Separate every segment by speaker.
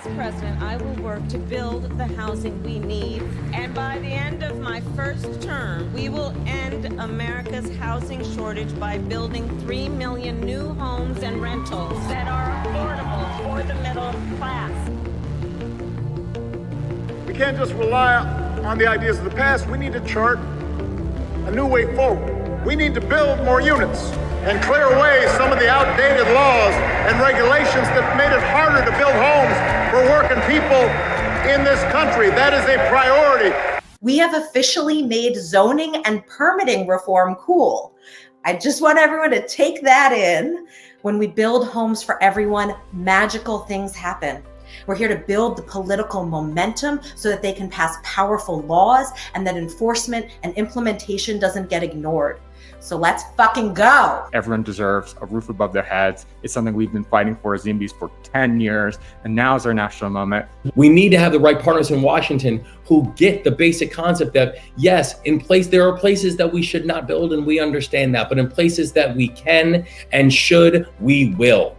Speaker 1: As president, I will work to build the housing we need, and by the end of my first term, we will end America's housing shortage by building 3 million new homes and rentals that are affordable for the middle class.
Speaker 2: We can't just rely on the ideas of the past. We need to chart a new way forward. We need to build more units and clear away some of the outdated laws and regulations that made it harder to build homes for working people in this country. That is a priority.
Speaker 3: We have officially made zoning and permitting reform cool. I just want everyone to take that in. When we build homes for everyone, magical things happen. We're here to build the political momentum so that they can pass powerful laws and that enforcement and implementation doesn't get ignored. So let's fucking go.
Speaker 4: Everyone deserves a roof above their heads. It's something we've been fighting for as YIMBYs for 10 years, and now is our national moment.
Speaker 5: We need to have the right partners in Washington who get the basic concept that, yes, there are places that we should not build, and we understand that, but in places that we can and should, we will.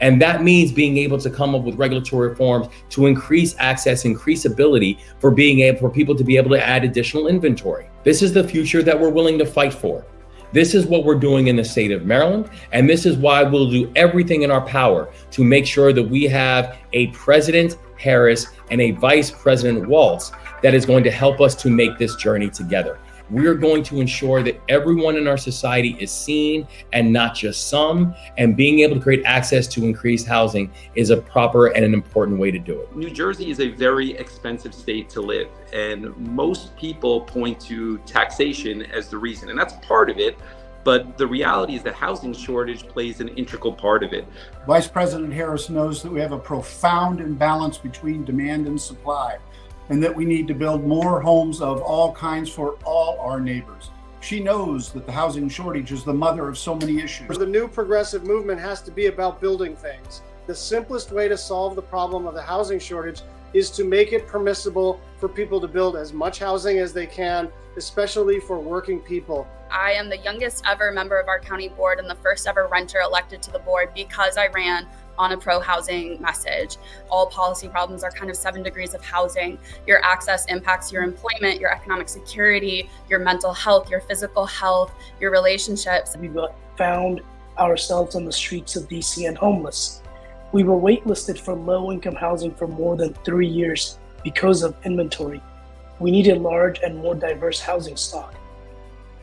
Speaker 5: And that means being able to come up with regulatory reforms to increase access, increase ability for people to be able to add additional inventory. This is the future that we're willing to fight for. This is what we're doing in the state of Maryland, and this is why we'll do everything in our power to make sure that we have a President Harris and a Vice President Walz that is going to help us to make this journey together. We're going to ensure that everyone in our society is seen and not just some, and being able to create access to increased housing is a proper and an important way to do it.
Speaker 6: New Jersey is a very expensive state to live, and most people point to taxation as the reason, and that's part of it. But the reality is that housing shortage plays an integral part of it.
Speaker 7: Vice President Harris knows that we have a profound imbalance between demand and supply, and that we need to build more homes of all kinds for all our neighbors. She knows that the housing shortage is the mother of so many issues.
Speaker 8: The new progressive movement has to be about building things. The simplest way to solve the problem of the housing shortage is to make it permissible for people to build as much housing as they can, especially for working people.
Speaker 9: I am the youngest ever member of our county board and the first ever renter elected to the board because I ran on a pro-housing message. All policy problems are kind of 7 degrees of housing. Your access impacts your employment, your economic security, your mental health, your physical health, your relationships.
Speaker 10: We found ourselves on the streets of DC and homeless. We were waitlisted for low-income housing for more than 3 years because of inventory. We needed large and more diverse housing stock.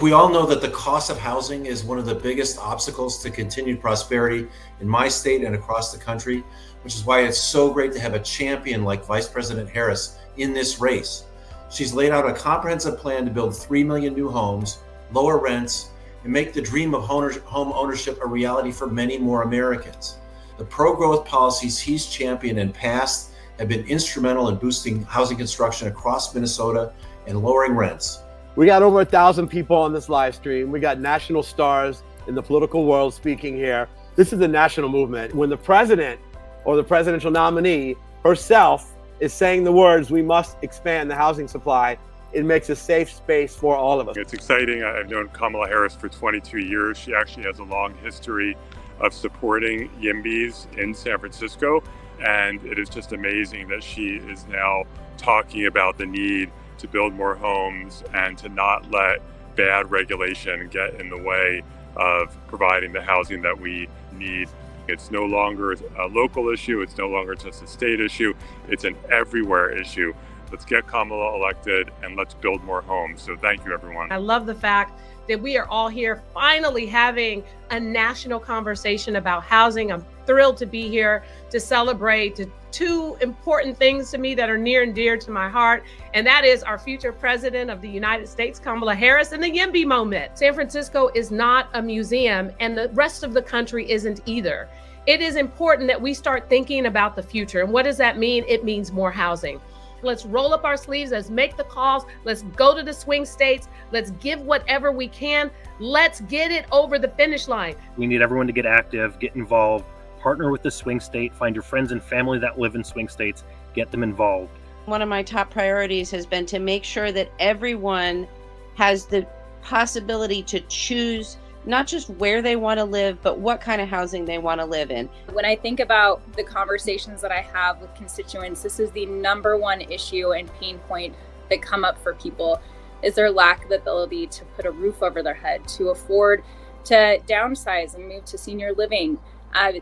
Speaker 11: We all know that the cost of housing is one of the biggest obstacles to continued prosperity in my state and across the country, which is why it's so great to have a champion like Vice President Harris in this race. She's laid out a comprehensive plan to build 3 million new homes, lower rents, and make the dream of home ownership a reality for many more Americans. The pro-growth policies he's championed and passed have been instrumental in boosting housing construction across Minnesota and lowering rents.
Speaker 12: We got over 1,000 people on this live stream. We got national stars in the political world speaking here. This is a national movement. When the president or the presidential nominee herself is saying the words, we must expand the housing supply, it makes a safe space for all of us.
Speaker 13: It's exciting. I've known Kamala Harris for 22 years. She actually has a long history of supporting YIMBYs in San Francisco. And it is just amazing that she is now talking about the need to build more homes and to not let bad regulation get in the way of providing the housing that we need. It's no longer a local issue. It's no longer just a state issue. It's an everywhere issue. Let's get Kamala elected and let's build more homes. So thank you, everyone.
Speaker 14: I love the fact that we are all here finally having a national conversation about housing. I'm thrilled to be here to celebrate two important things to me that are near and dear to my heart, and that is our future president of the United States, Kamala Harris, and the YIMBY moment. San Francisco is not a museum, and the rest of the country isn't either. It is important that we start thinking about the future. And what does that mean? It means more housing. Let's roll up our sleeves. Let's make the calls. Let's go to the swing states. Let's give whatever we can. Let's get it over the finish line.
Speaker 15: We need everyone to get active, get involved, partner with the swing state, find your friends and family that live in swing states, get them involved.
Speaker 16: One of my top priorities has been to make sure that everyone has the possibility to choose not just where they want to live, but what kind of housing they want to live in.
Speaker 17: When I think about the conversations that I have with constituents, this is the #1 issue and pain point that come up for people, is their lack of ability to put a roof over their head, to afford to downsize and move to senior living.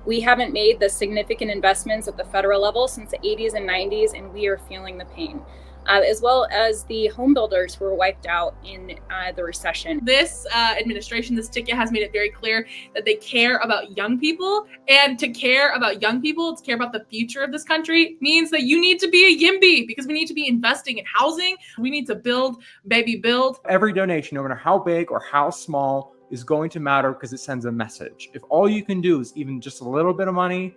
Speaker 17: We haven't made the significant investments at the federal level since the 80s and 90s, and we are feeling the pain. As well as the home builders who were wiped out in the recession.
Speaker 18: This administration, this ticket has made it very clear that they care about young people, and to care about young people, to care about the future of this country, means that you need to be a YIMBY, because we need to be investing in housing. We need to build, baby, build.
Speaker 4: Every donation, no matter how big or how small, is going to matter because it sends a message. If all you can do is even just a little bit of money,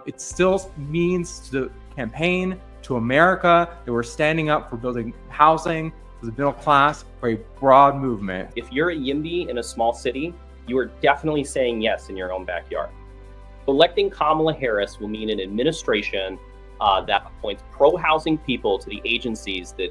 Speaker 4: it still means to the campaign, to America, that we're standing up for building housing for the middle class, for a broad movement.
Speaker 19: If you're a YIMBY in a small city, you are definitely saying yes in your own backyard. Electing Kamala Harris will mean an administration that appoints pro-housing people to the agencies that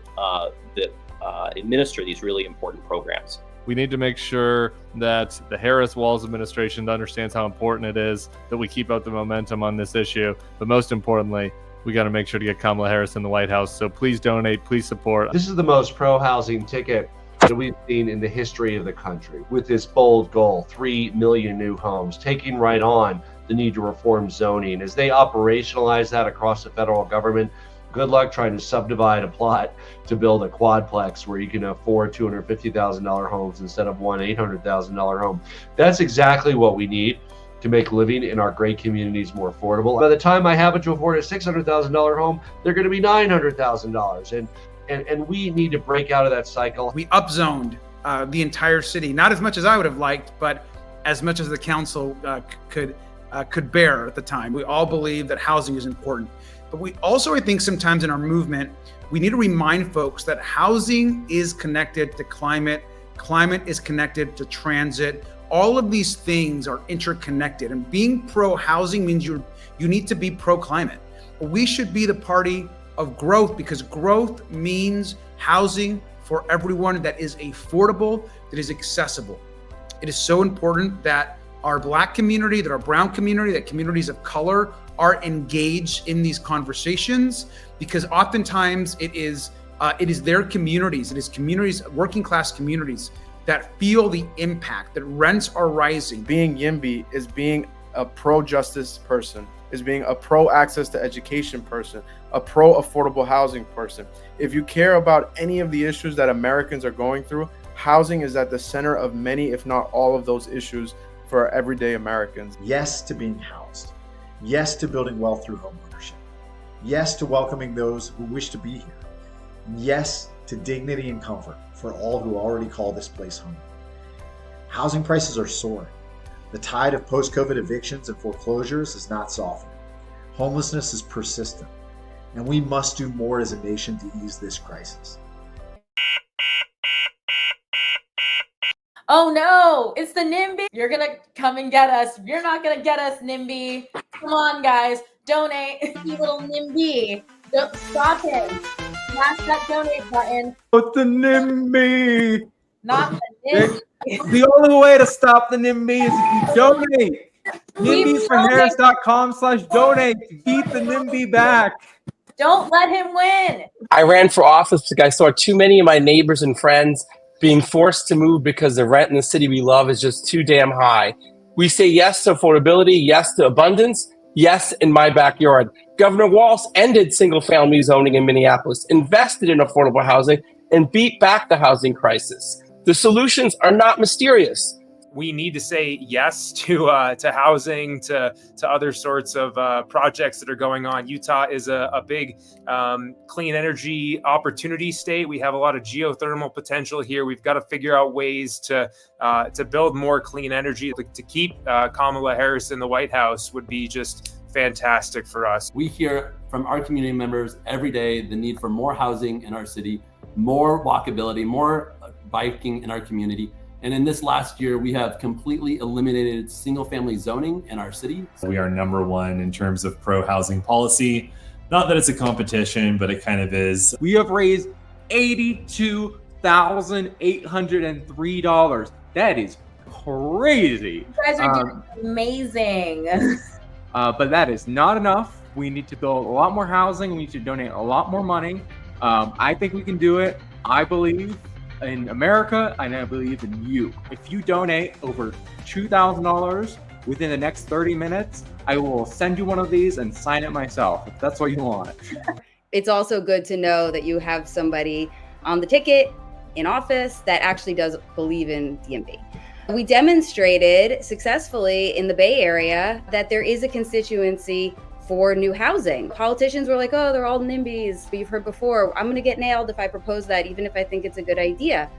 Speaker 19: administer these really important programs.
Speaker 20: We need to make sure that the Harris-Walz administration understands how important it is that we keep up the momentum on this issue. But most importantly, we got to make sure to get Kamala Harris in the White House. So please donate, please support.
Speaker 21: This is the most pro-housing ticket that we've seen in the history of the country, with this bold goal, 3 million new homes, taking right on the need to reform zoning. As they operationalize that across the federal government, good luck trying to subdivide a plot to build a quadplex where you can afford $250,000 homes instead of one $800,000 home. That's exactly what we need to make living in our great communities more affordable. By the time I have it to afford a $600,000 home, they're going to be $900,000. And we need to break out of that cycle.
Speaker 22: We upzoned the entire city, not as much as I would have liked, but as much as the council could bear at the time. We all believe that housing is important. But we also, I think sometimes in our movement, we need to remind folks that housing is connected to climate is connected to transit. All of these things are interconnected, and being pro-housing means you need to be pro-climate. We should be the party of growth, because growth means housing for everyone that is affordable, that is accessible. It is so important that our Black community, that our brown community, that communities of color are engaged in these conversations, because oftentimes it is their communities, it is communities, working class communities, that feel the impact, that rents are rising.
Speaker 23: Being YIMBY is being a pro-justice person, is being a pro-access to education person, a pro-affordable housing person. If you care about any of the issues that Americans are going through, housing is at the center of many, if not all of those issues for everyday Americans.
Speaker 24: Yes to being housed. Yes to building wealth through homeownership. Yes to welcoming those who wish to be here. Yes to dignity and comfort for all who already call this place home. Housing prices are soaring. The tide of post-COVID evictions and foreclosures is not softening. Homelessness is persistent, and we must do more as a nation to ease this crisis.
Speaker 25: Oh no, it's the NIMBY. You're gonna come and get us. You're not gonna get us, NIMBY. Come on, guys, donate. You little NIMBY. Don't stop him. Smash that donate button.
Speaker 4: But the NIMBY.
Speaker 25: Not the NIMBY.
Speaker 4: The only way to stop the NIMBY is if you donate. NIMBYsforHarris.com/donate to beat the NIMBY back.
Speaker 25: Don't let him win.
Speaker 26: I ran for office because I saw too many of my neighbors and friends being forced to move because the rent in the city we love is just too damn high. We say yes to affordability, yes to abundance, yes in my backyard. Governor Walz ended single-family zoning in Minneapolis, invested in affordable housing, and beat back the housing crisis. The solutions are not mysterious.
Speaker 4: We need to say yes to housing, to other sorts of projects that are going on. Utah is a big clean energy opportunity state. We have a lot of geothermal potential here. We've got to figure out ways to build more clean energy. To keep Kamala Harris in the White House would be just fantastic for us.
Speaker 27: We hear from our community members every day the need for more housing in our city, more walkability, more biking in our community. And in this last year, we have completely eliminated single-family zoning in our city.
Speaker 28: We are #1 in terms of pro-housing policy. Not that it's a competition, but it kind of is.
Speaker 4: We have raised $82,803. That is
Speaker 1: crazy.
Speaker 25: You guys are doing amazing.
Speaker 1: But that is not enough. We need to build a lot more housing. We need to donate a lot more money. I think we can do it. I believe in America, and I believe in you. If you donate over $2,000 within the next 30 minutes, I will send you one of these and sign it myself, if that's what you want.
Speaker 2: It's also good to know that you have somebody on the ticket in office that actually does believe in YIMBY. We demonstrated successfully in the Bay Area that there is a constituency for new housing. Politicians were like, oh, they're all NIMBYs. You've heard before, I'm gonna get nailed if I propose that, even if I think it's a good idea.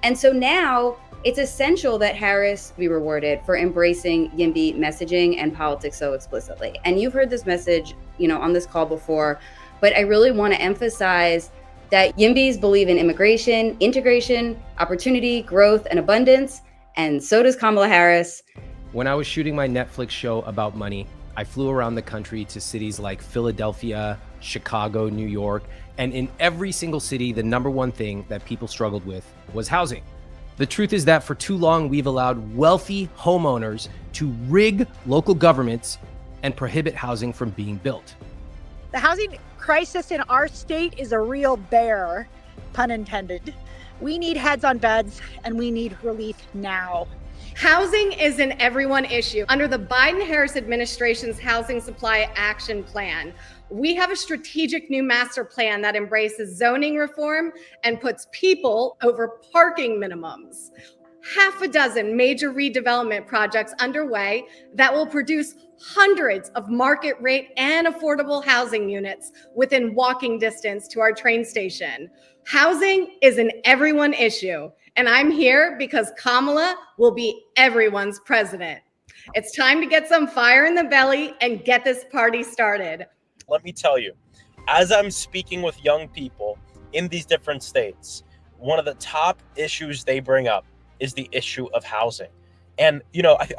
Speaker 2: And so now it's essential that Harris be rewarded for embracing YIMBY messaging and politics so explicitly. And you've heard this message, on this call before, but I really want to emphasize that YIMBYs believe in immigration, integration, opportunity, growth, and abundance, and so does Kamala Harris.
Speaker 3: When I was shooting my Netflix show about money, I flew around the country to cities like Philadelphia, Chicago, New York, and in every single city, the number one thing that people struggled with was housing. The truth is that for too long, we've allowed wealthy homeowners to rig local governments and prohibit housing from being built.
Speaker 5: The housing crisis in our state is a real bear, pun intended. We need heads on beds and we need relief now.
Speaker 6: Housing is an everyone issue. Under the Biden-Harris administration's Housing Supply Action Plan, we have a strategic new master plan that embraces zoning reform and puts people over parking minimums. Half a dozen major redevelopment projects underway that will produce hundreds of market rate and affordable housing units within walking distance to our train station. Housing is an everyone issue, and I'm here because Kamala will be everyone's president. It's time to get some fire in the belly and get this party started.
Speaker 7: Let me tell you, as I'm speaking with young people in these different states, one of the top issues they bring up is the issue of housing. And,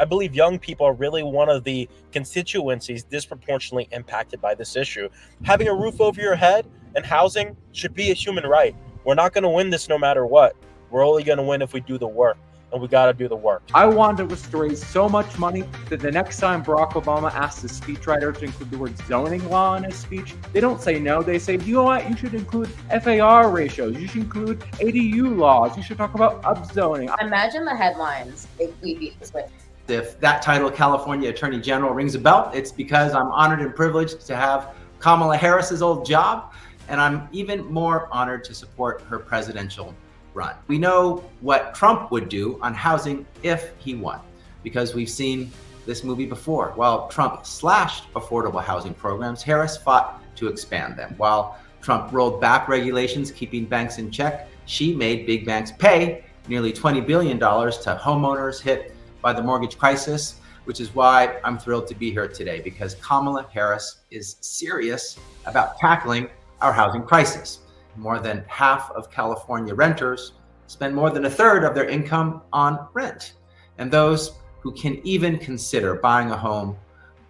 Speaker 7: I believe young people are really one of the constituencies disproportionately impacted by this issue. Having a roof over your head and housing should be a human right. We're not going to win this no matter what. We're only going to win if we do the work. And we got to do the work.
Speaker 1: I wanted us to raise so much money that the next time Barack Obama asks his speechwriter to include the word zoning law in his speech, they don't say no. They say, you know what? You should include FAR ratios. You should include ADU laws. You should talk about upzoning.
Speaker 25: Imagine the headlines if we beat this way.
Speaker 8: If that title, California Attorney General, rings a bell, it's because I'm honored and privileged to have Kamala Harris's old job, and I'm even more honored to support her presidential run. We know what Trump would do on housing if he won, because we've seen this movie before. While Trump slashed affordable housing programs, Harris fought to expand them. While Trump rolled back regulations, keeping banks in check, she made big banks pay nearly $20 billion to homeowners hit by the mortgage crisis, which is why I'm thrilled to be here today, because Kamala Harris is serious about tackling our housing crisis. More than half of California renters spend more than a third of their income on rent. And those who can even consider buying a home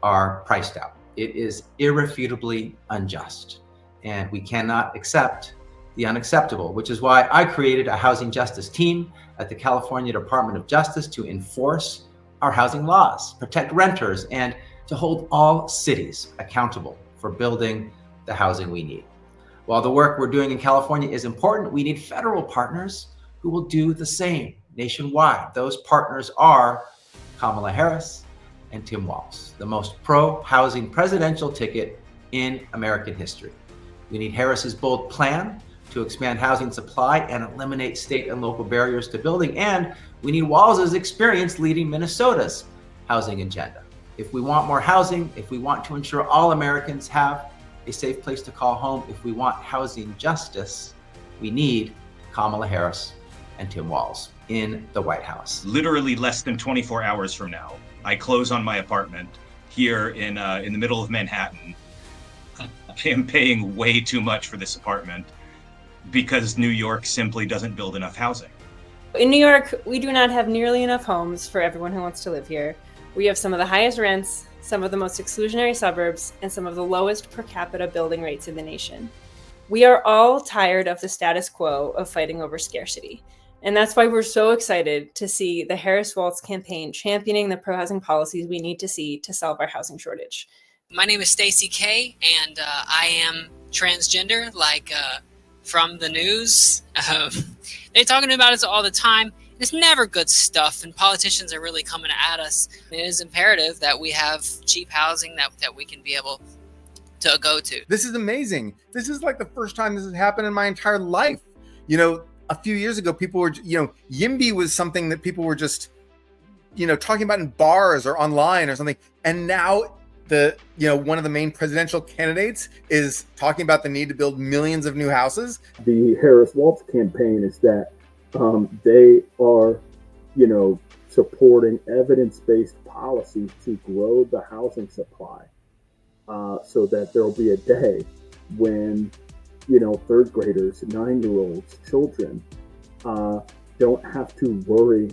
Speaker 8: are priced out. It is irrefutably unjust. And we cannot accept the unacceptable, which is why I created a housing justice team at the California Department of Justice to enforce our housing laws, protect renters, and to hold all cities accountable for building the housing we need. While the work we're doing in California is important, we need federal partners who will do the same nationwide. Those partners are Kamala Harris and Tim Walz, the most pro-housing presidential ticket in American history. We need Harris's bold plan to expand housing supply and eliminate state and local barriers to building, and we need Walz's experience leading Minnesota's housing agenda. If we want more housing, if we want to ensure all Americans have a safe place to call home, if we want housing justice, we need Kamala Harris and Tim Walz in the White House.
Speaker 9: Literally less than 24 hours from now, I close on my apartment here in the middle of Manhattan. I am paying way too much for this apartment because New York simply doesn't build enough housing.
Speaker 29: In New York, we do not have nearly enough homes for everyone who wants to live here. We have some of the highest rents, some of the most exclusionary suburbs, and some of the lowest per capita building rates in the nation. We are all tired of the status quo of fighting over scarcity. And that's why we're so excited to see the Harris-Walz campaign championing the pro-housing policies we need to see to solve our housing shortage.
Speaker 10: My name is Stacy K, and I am transgender, like from the news. They're talking about it all the time. It's never good stuff, and politicians are really coming at us. It is imperative that we have cheap housing that we can be able to go to.
Speaker 11: This is amazing. This is like the first time this has happened in my entire life. You know, a few years ago, people were, YIMBY was something that people were just, talking about in bars or online or something. And now one of the main presidential candidates is talking about the need to build millions of new houses.
Speaker 12: The Harris-Walz campaign is that they are, supporting evidence-based policies to grow the housing supply so that there'll be a day when third graders, 9-year-olds, children don't have to worry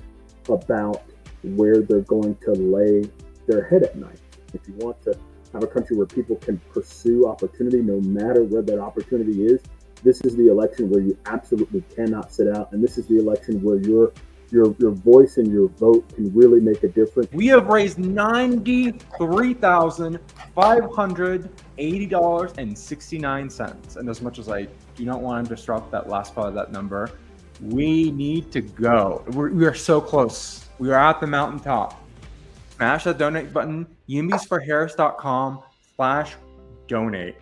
Speaker 12: about where they're going to lay their head at night. If you want to have a country where people can pursue opportunity no matter where that opportunity is, this is the election where you absolutely cannot sit out. And this is the election where your voice and your vote can really make a difference.
Speaker 1: We have raised $93,580.69. And as much as I do not want to disrupt that last part of that number, we need to go. We are so close. We are at the mountaintop. Smash that donate button, YIMBYsforHarris.com/donate.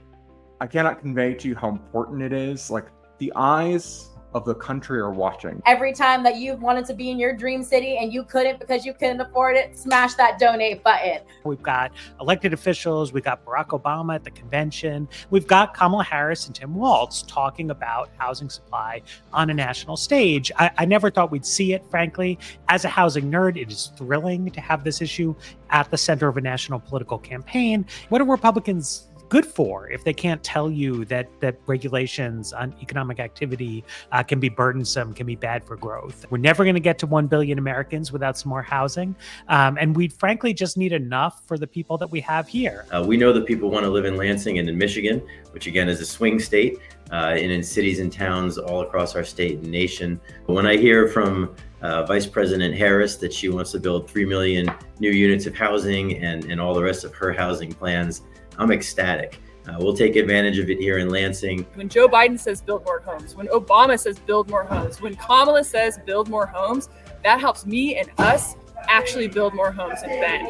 Speaker 1: I cannot convey to you how important it is. Like, the eyes of the country are watching.
Speaker 25: Every time that you've wanted to be in your dream city and you couldn't because you couldn't afford it, smash that donate button.
Speaker 13: We've got elected officials. We've got Barack Obama at the convention. We've got Kamala Harris and Tim Walz talking about housing supply on a national stage. I never thought we'd see it, frankly. As a housing nerd, it is thrilling to have this issue at the center of a national political campaign. What are Republicans good for if they can't tell you that regulations on economic activity can be burdensome, can be bad for growth? We're never going to get to 1 billion Americans without some more housing. And we frankly just need enough for the people that we have here.
Speaker 14: We know that people want to live in Lansing and in Michigan, which again is a swing state, and in cities and towns all across our state and nation. When I hear from Vice President Harris that she wants to build 3 million new units of housing and all the rest of her housing plans, I'm ecstatic. We'll take advantage of it here in Lansing.
Speaker 15: When Joe Biden says build more homes, when Obama says build more homes, when Kamala says build more homes, that helps me and us actually build more homes in Bend.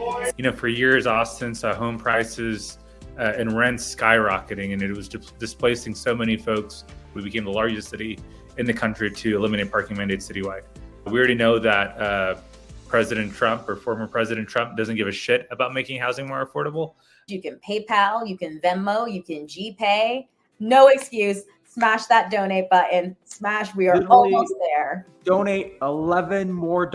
Speaker 4: For years, Austin saw home prices and rents skyrocketing, and it was displacing so many folks. We became the largest city in the country to eliminate parking mandates citywide. We already know that President Trump or former President Trump doesn't give a shit about making housing more affordable.
Speaker 25: You can PayPal, you can Venmo, you can GPay. No excuse. Smash that donate button. Smash. We are
Speaker 1: Literally
Speaker 25: almost there.
Speaker 1: Donate $12 more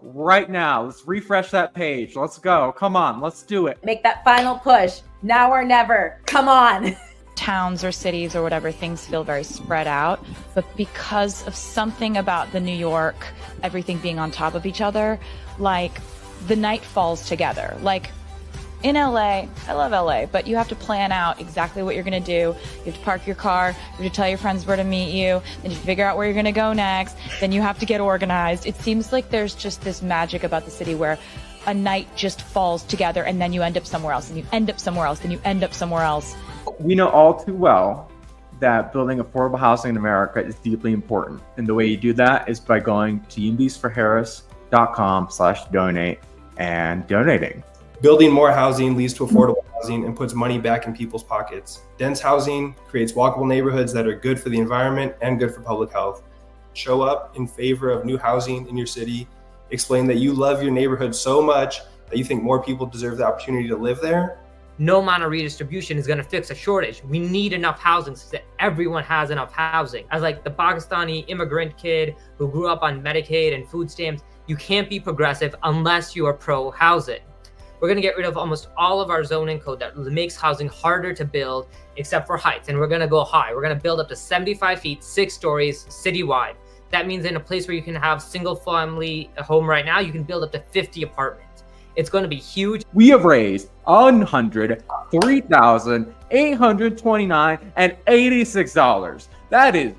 Speaker 1: right now. Let's refresh that page. Let's go. Come on, let's do it.
Speaker 25: Make that final push. Now or never. Come on.
Speaker 16: Towns or cities or whatever, things feel very spread out. But because of something about the New York, everything being on top of each other, like the night falls together. Like, in LA, I love LA, but you have to plan out exactly what you're gonna do. You have to park your car, you have to tell your friends where to meet you, then you figure out where you're gonna go next, then you have to get organized. It seems like there's just this magic about the city where a night just falls together and then you end up somewhere else, and you end up somewhere else, and you end up somewhere else.
Speaker 1: We know all too well that building affordable housing in America is deeply important. And the way you do that is by going to YIMBYsforHarris.com/donate and donating.
Speaker 17: Building more housing leads to affordable housing and puts money back in people's pockets. Dense housing creates walkable neighborhoods that are good for the environment and good for public health. Show up in favor of new housing in your city. Explain that you love your neighborhood so much that you think more people deserve the opportunity to live there.
Speaker 18: No amount of redistribution is going to fix a shortage. We need enough housing so that everyone has enough housing. As like the Pakistani immigrant kid who grew up on Medicaid and food stamps, you can't be progressive unless you are pro-housing. We're going to get rid of almost all of our zoning code that makes housing harder to build, except for heights. And we're going to go high. We're going to build up to 75 feet, 6 stories citywide. That means in a place where you can have single family home right now, you can build up to 50 apartments. It's going to be huge.
Speaker 1: We have raised $103,829.86. That is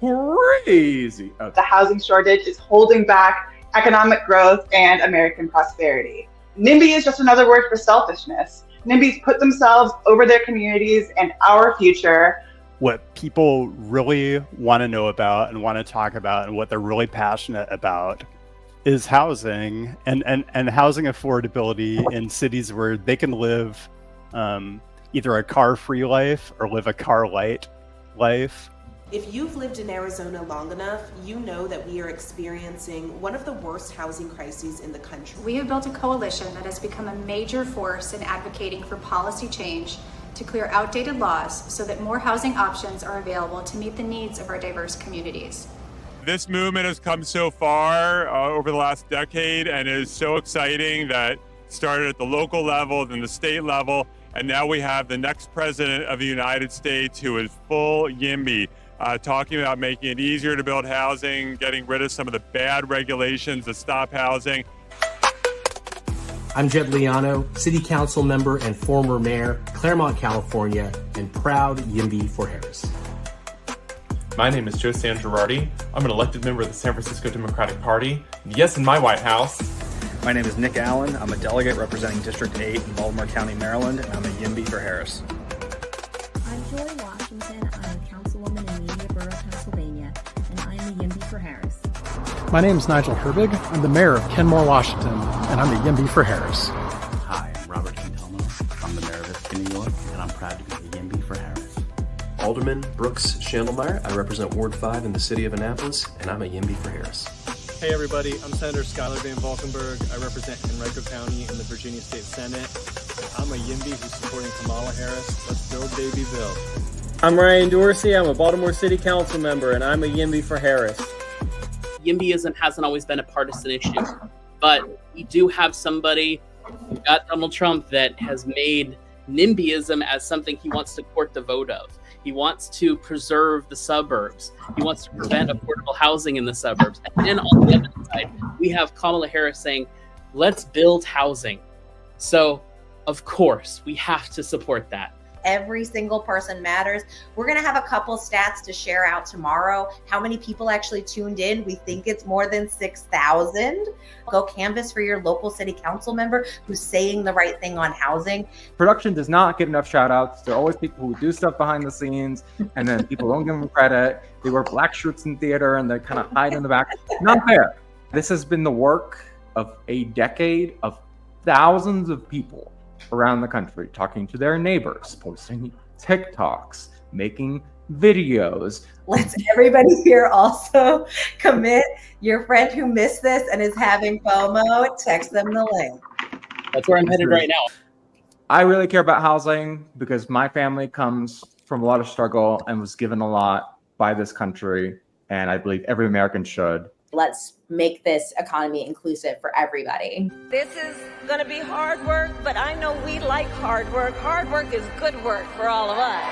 Speaker 1: crazy. Okay.
Speaker 19: The housing shortage is holding back economic growth and American prosperity. NIMBY is just another word for selfishness. NIMBYs put themselves over their communities and our future.
Speaker 20: What people really want to know about and want to talk about and what they're really passionate about is housing and housing affordability in cities where they can live either a car-free life or live a car-light life.
Speaker 21: If you've lived in Arizona long enough, you know that we are experiencing one of the worst housing crises in the country.
Speaker 22: We have built a coalition that has become a major force in advocating for policy change to clear outdated laws so that more housing options are available to meet the needs of our diverse communities.
Speaker 23: This movement has come so far over the last decade and is so exciting that it started at the local level, then the state level, and now we have the next president of the United States who is full YIMBY, talking about making it easier to build housing, getting rid of some of the bad regulations that stop housing.
Speaker 24: I'm Jed Liano, City Council member and former mayor, Claremont, California, and proud YIMBY for Harris.
Speaker 26: My name is Joe San Girardi. I'm an elected member of the San Francisco Democratic Party. Yes, in my White House.
Speaker 29: My name is Nick Allen. I'm a delegate representing District 8 in Baltimore County, Maryland, and I'm a YIMBY for Harris.
Speaker 27: I'm Joy Washington. I'm a councilwoman in Mediaborough, Pennsylvania, and I'm a YIMBY for Harris.
Speaker 28: My name is Nigel Herbig. I'm the mayor of Kenmore, Washington, and I'm a YIMBY for Harris.
Speaker 30: Hi, I'm Robert Quintono. I'm the mayor of Ithaca, New York, and I'm proud to be a YIMBY for Harris.
Speaker 31: Alderman Brooks Schandelmeyer. I represent Ward 5 in the city of Annapolis, and I'm a YIMBY for Harris.
Speaker 32: Hey everybody, I'm Senator Skylar Van Valkenburg. I represent Henrico County in the Virginia State Senate. I'm a YIMBY who's supporting Kamala Harris. Let's build, baby, build.
Speaker 33: I'm Ryan Dorsey. I'm a Baltimore City Council member, and I'm a YIMBY for Harris.
Speaker 34: YIMBYism hasn't always been a partisan issue, but we do have somebody, we got Donald Trump, that has made NIMBYism as something he wants to court the vote of. He wants to preserve the suburbs. He wants to prevent affordable housing in the suburbs. And then on the other side, we have Kamala Harris saying, let's build housing. So, of course, we have to support that.
Speaker 35: Every single person matters. We're going to have a couple stats to share out tomorrow. How many people actually tuned in? We think it's more than 6,000. Go canvass for your local city council member who's saying the right thing on housing.
Speaker 1: Production does not get enough shout outs. There are always people who do stuff behind the scenes, and then people don't give them credit. They wear black shirts in theater and they kind of hide in the back. Not fair. This has been the work of a decade of thousands of people around the country, talking to their neighbors, posting TikToks, making videos.
Speaker 35: Let's everybody here also commit. Your friend who missed this and is having FOMO, text them the link.
Speaker 34: That's where I'm headed right now.
Speaker 1: I really care about housing because my family comes from a lot of struggle and was given a lot by this country, and I believe every American should.
Speaker 35: Let's make this economy inclusive for everybody.
Speaker 36: This is going to be hard work, but I know we like hard work. Hard work is good work for all of us.